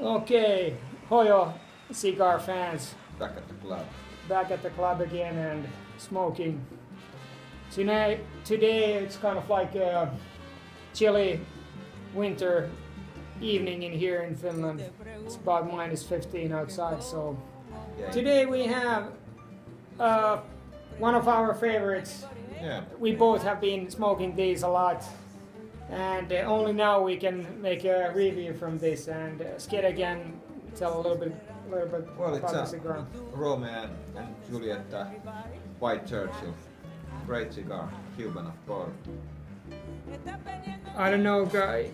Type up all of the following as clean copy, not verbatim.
Okay, Hoyo cigar fans, Back at the club. back at the club again and smoking. Today it's kind of like a chilly winter evening in here in Finland. It's about -15 outside, so Yeah. today we have one of our favorites. Yeah. We both have been smoking these a lot, and only now we can make a review from this. And Skede can tell a little bit Well, about the it's cigar. a Romeo and Julieta White Churchill. Great cigar, Cuban of course. I don't know,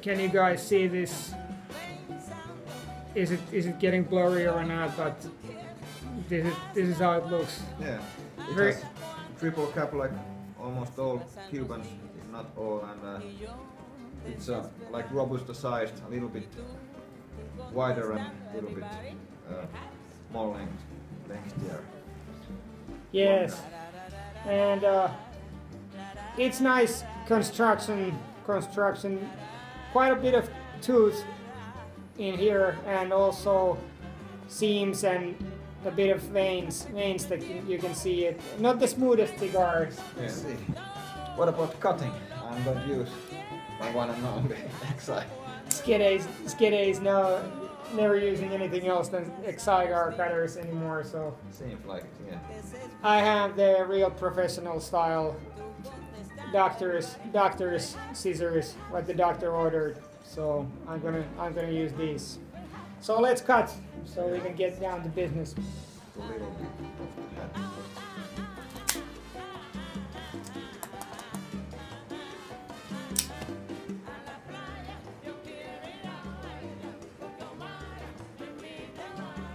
can you guys see this? Is it getting blurry or not? But this is how it looks. Yeah. It Very- has triple cap like almost all Cubans, if not all, and it's like robusta sized, a little bit wider and a little bit more lengthier. Yes, and it's nice construction. Quite a bit of tooth in here, and also seams and a bit of veins that you can see it. Not the smoothest cigars. Yeah. Let's see. What about cutting? I'm going to use my one and only Exile. Skede is now never using anything else than cigar cutters anymore. So Seems like it, yeah. I have the real professional style doctor's scissors, what the doctor ordered. So I'm gonna use these. So let's cut so we can get down to business. A little bit of the head.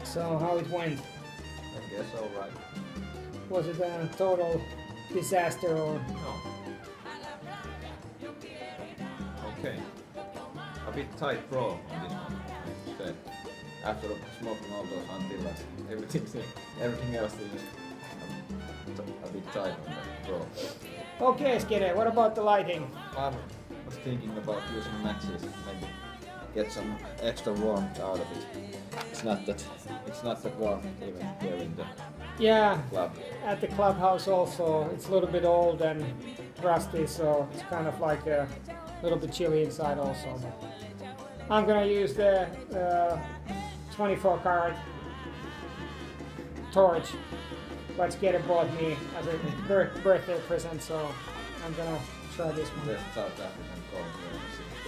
So how it went? I guess alright. Was it a total disaster or? No. Okay. A bit tight pro on this one. I said. After smoking all those until everything else is a bit tight on the pro. Okay, Skede, what about the lighting? I was thinking about using matches, maybe get some extra warmth out of it. It's not that warm even here in the Yeah, club. at the clubhouse also. It's a little bit old and rusty, so it's kind of like a little bit chilly inside also. I'm gonna use the 24 karat torch what Skede bought me as a birthday present, so I'm gonna try this one. The South African cold.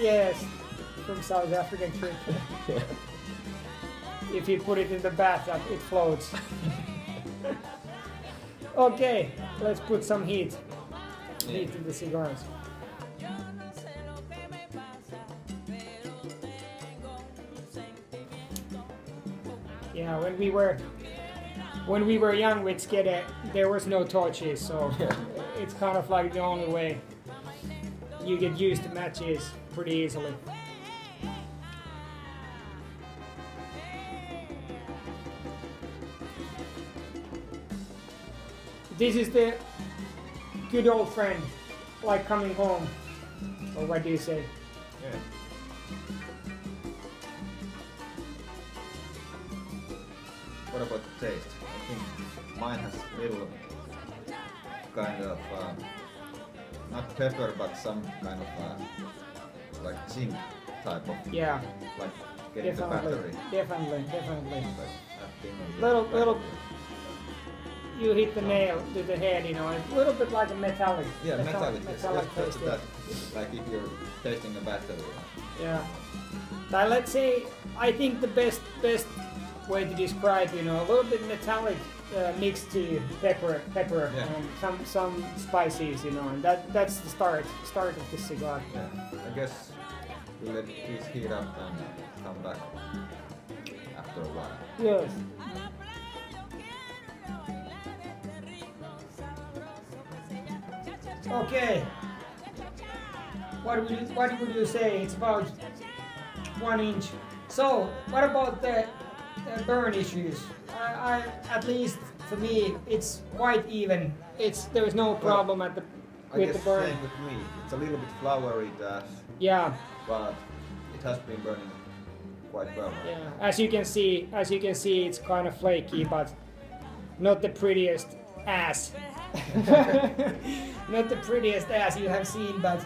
Yes, from South African trip. Yeah. If you put it in the bathtub, it floats. Okay, let's put some heat in the cigars. Yeah, when we were young with Skede, there was no torches, so it's kind of like the only way you get used to matches pretty easily. This is the good old friend, like coming home. Or what do you say? Yeah. What about the taste? I think mine has a little kind of not pepper, but some kind of like zinc type of Yeah, like getting the battery. definitely. Like that thing on the Little. battery. You hit the nail to the head, you know, a little bit like a metallic. Yeah, metallic. Yes, that's taste. that. Like if you're tasting a battery. Yeah. But let's say, I think the best way to describe, you know, a little bit metallic mixed to pepper, Yeah. and some spices, you know, and that's the start of the cigar. Yeah. I guess we'll let these heat up and come back after a while. Yes. Okay. What would you say? It's about 1 inch. So, what about the burn issues? I at least for me, it's quite even. There is no problem I with guess the burn. same with me. It's a little bit floury, Yeah. but it has been burning quite well. Yeah, as you can see, it's kind of flaky, but not the prettiest ass. Not the prettiest ass you have seen, but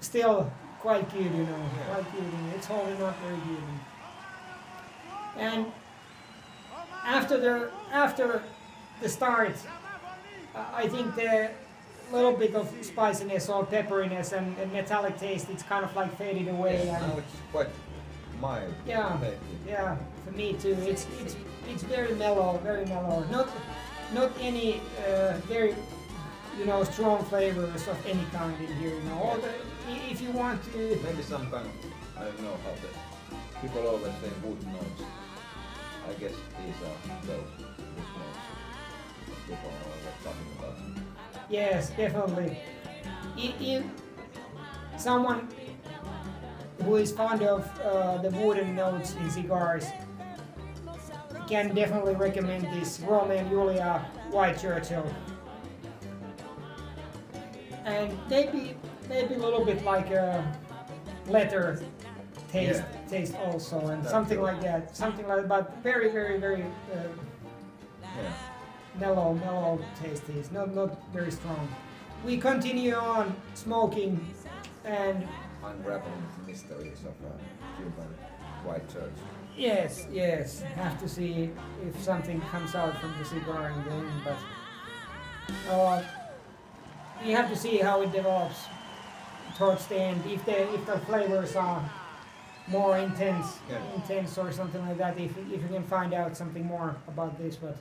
still quite good, you know. Quite good. It's holding up very good. And after the start, I think the little bit of spiciness or pepperiness and metallic taste, it's kind of like faded away. Yeah, now it's quite mild. Yeah, yeah, for me too. It's very mellow, very mellow. Not any very, you know, strong flavors of any kind in here. You know, all the, if you want to. Maybe some kind of, I don't know how the people always say wood notes. I guess these are those wood notes that people are always talking about. Yes, definitely. If someone who is fond of the wooden notes in cigars can definitely recommend this Romeo Y Julieta White Churchill. And maybe a little bit like a leather taste also, and that's something true. Like that. Something like that, but very mellow taste is not very strong. We continue on smoking and unraveling the mysteries of Cuban White Church. Yes. Have to see if something comes out from the cigar in the end, but we have to see how it develops towards the end. If the flavors are more intense or something like that. If you can find out something more about this, but.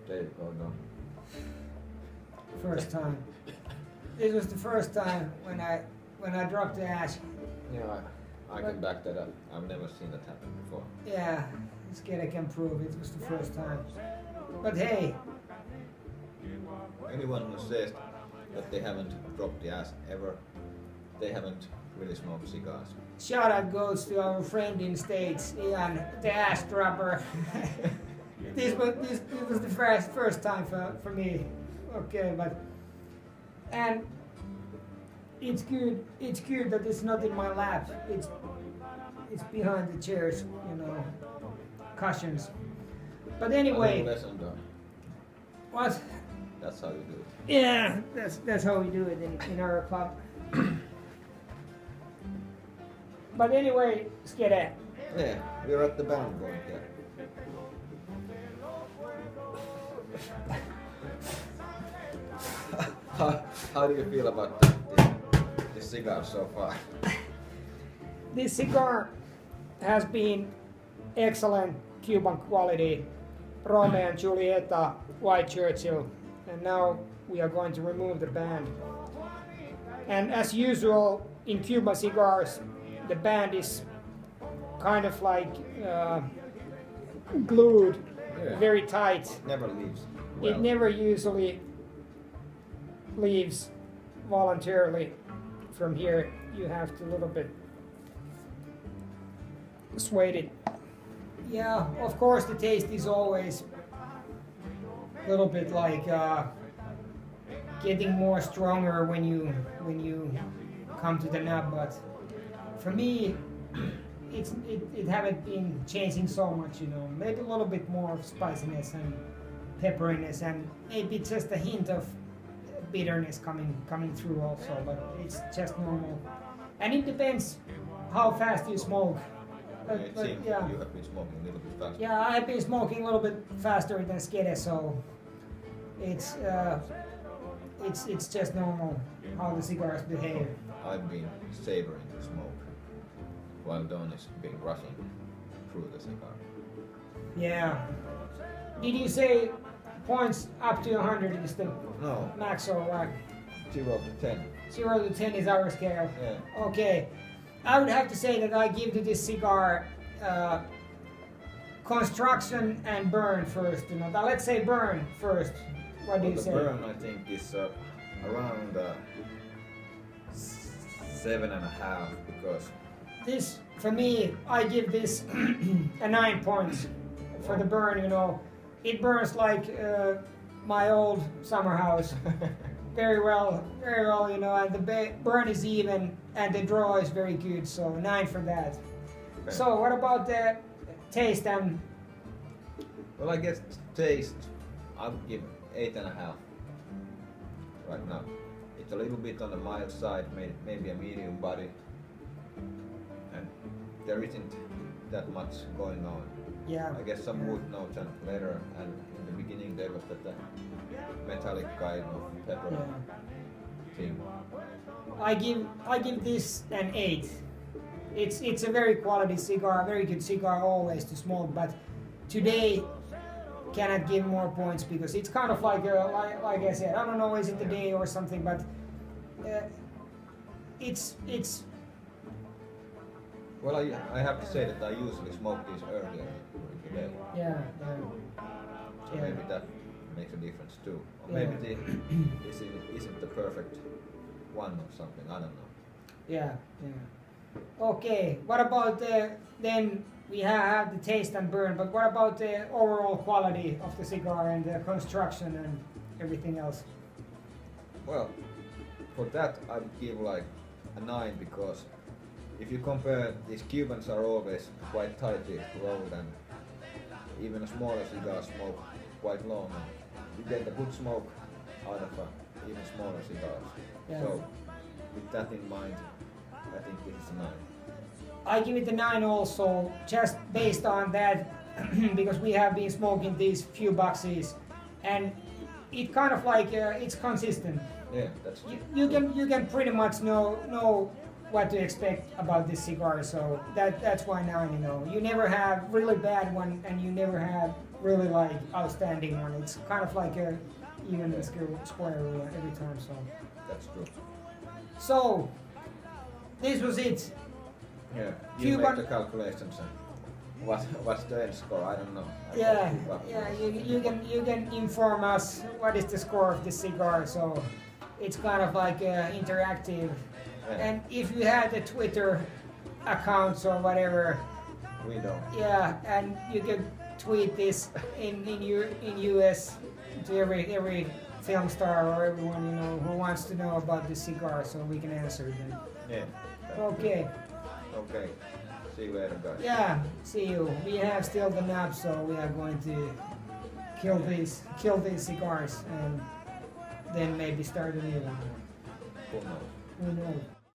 There you go, no. First time. This was the first time when I dropped the ash. Yeah, I can back that up. I've never seen that happen before. Yeah, Skede can prove it was the first time. But hey. Anyone who says that they haven't dropped the ash ever, they haven't really smoked cigars. Shout out goes to our friend in States, Ian, the ash dropper. This was the first time for me. Okay, but and it's good that it's not in my lap. It's behind the chairs, you know, cushions. But anyway. What? That's how you do it. Yeah, that's how we do it in our club. But anyway, Skede. Yeah, we're at the band going here. How do you feel about the cigar so far? This cigar has been excellent Cuban quality, Romeo Y Julieta White Churchill, and now we are going to remove the band. And as usual in Cuban cigars, the band is kind of like glued, very tight. Never leaves. Well. It never usually leaves voluntarily from here. You have to a little bit sway it. Yeah, of course the taste is always a little bit like getting more stronger when you come to the nub, but for me it haven't been changing so much, you know. Maybe a little bit more of spiciness and pepperiness, and maybe just a hint of bitterness coming through also, but it's just normal. And it depends how fast you smoke. It seems you have been smoking a little bit faster. Yeah, I've been smoking a little bit faster than Skede, so it's just normal how the cigars behave. I've been savoring the smoke while Don is being rushing through the cigar. Yeah. Did you say points up to 100 is the max or what? 0 to 10. 0 to 10 is our scale. Yeah. Okay. I would have to say that I give to this cigar construction and burn first. You know, now let's say burn first. What do you say? The burn, I think, is around 7.5, because this, for me, I give this a 9 points for the burn. You know, it burns like my old summer house. Very well, you know, and the burn is even and the draw is very good, so 9 for that. Okay. So what about the taste and... Well, I guess taste, I would give 8.5 right now. It's a little bit on the mild side, maybe a medium body, and there isn't that much going on. Yeah. I guess some wood notes and leather, and in the beginning there was that metallic kind of pepper thing. I give this an 8. It's a very quality cigar, very good cigar always to smoke, but today cannot give more points because it's kind of like I said, I don't know, is it the day or something, but it's. Well, I have to say that I usually smoke these earlier during the day. Yeah. So maybe that makes a difference too. Or maybe this isn't the perfect one or something, I don't know. Yeah. Okay, what about then we have the taste and burn, but what about the overall quality of the cigar and the construction and everything else? Well, for that I would give like a 9 because if you compare, these Cubans are always quite tightly rolled and even a smaller cigar smoke quite long. And you get a good smoke out of even smaller cigars. Yeah. So with that in mind, I think this is a 9. I give it a 9 also, just based on that, because we have been smoking these few boxes, and it kind of like it's consistent. Yeah, that's true. You can pretty much know what to expect about this cigar, so that's why 9. You know, you never have really bad one, and you never have really like outstanding one. It's kind of like a even square every time. So that's true. So this was it. Yeah, you make the calculations and what's the end score? I don't know. You can inform us what is the score of this cigar. So it's kind of like interactive. Yeah. And if you had a Twitter accounts or whatever, we don't. Yeah, and you can tweet this in US to every film star or everyone you know who wants to know about this cigar, so we can answer them. Yeah. Okay. Okay. See you later, guys. Yeah. See you. We have still the knob, so we are going to kill these cigars and then maybe start a new one. Who knows? Who knows?